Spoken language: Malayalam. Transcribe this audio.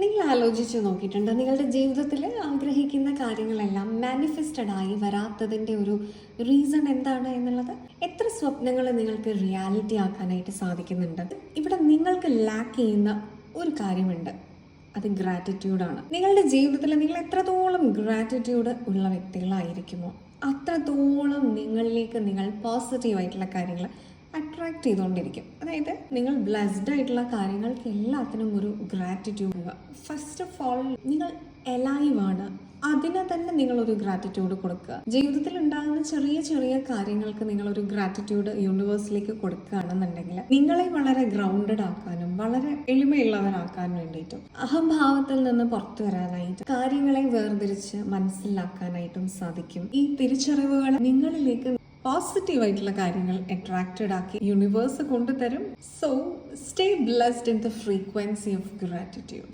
നിങ്ങൾ ആലോചിച്ച് നോക്കിയിട്ടുണ്ടോ നിങ്ങളുടെ ജീവിതത്തിൽ ആഗ്രഹിക്കുന്ന കാര്യങ്ങളെല്ലാം മാനിഫെസ്റ്റഡ് ആയി വരാത്തതിൻ്റെ ഒരു റീസൺ എന്താണ് എന്നുള്ളത്? എത്ര സ്വപ്നങ്ങൾ നിങ്ങൾക്ക് റിയാലിറ്റി ആക്കാനായിട്ട് സാധിക്കുന്നുണ്ട്? ഇവിടെ നിങ്ങൾക്ക് ലാക്ക് ചെയ്യുന്ന ഒരു കാര്യമുണ്ട്, അത് ഗ്രാറ്റിറ്റ്യൂഡാണ്. നിങ്ങളുടെ ജീവിതത്തിൽ നിങ്ങൾ എത്രത്തോളം ഗ്രാറ്റിറ്റ്യൂഡ് ഉള്ള വ്യക്തികളായിരിക്കുമോ അത്രത്തോളം നിങ്ങളിലേക്ക് നിങ്ങൾ പോസിറ്റീവായിട്ടുള്ള കാര്യങ്ങൾ അട്രാക്ട് ചെയ്തുകൊണ്ടിരിക്കും. അതായത് നിങ്ങൾ ബ്ലെസ്ഡ് ആയിട്ടുള്ള കാര്യങ്ങൾക്ക് എല്ലാത്തിനും ഒരു ഗ്രാറ്റിറ്റ്യൂഡ്. ഫസ്റ്റ് ഓഫ് ഓൾ നിങ്ങൾ എലൈവ് ആണ്, അതിനെ തന്നെ നിങ്ങളൊരു ഗ്രാറ്റിറ്റ്യൂഡ് കൊടുക്കുക. ജീവിതത്തിൽ ഉണ്ടാകുന്ന ചെറിയ ചെറിയ കാര്യങ്ങൾക്ക് നിങ്ങളൊരു ഗ്രാറ്റിറ്റ്യൂഡ് യൂണിവേഴ്സിലേക്ക് കൊടുക്കുകയാണെന്നുണ്ടെങ്കിൽ നിങ്ങളെ വളരെ ഗ്രൗണ്ടഡ് ആക്കാനും വളരെ എളിമയുള്ളവരാക്കാൻ വേണ്ടിയിട്ടും അഹംഭാവത്തിൽ നിന്ന് പുറത്തു വരാനായിട്ട് കാര്യങ്ങളെ വേർതിരിച്ച് മനസ്സിലാക്കാനായിട്ടും സാധിക്കും. ഈ തിരിച്ചറിവുകൾ നിങ്ങളിലേക്ക് പോസിറ്റീവായിട്ടുള്ള കാര്യങ്ങൾ അട്രാക്റ്റഡ് ആക്കി യൂണിവേഴ്സ് കൊണ്ടുതരും. So stay blessed in the frequency of gratitude.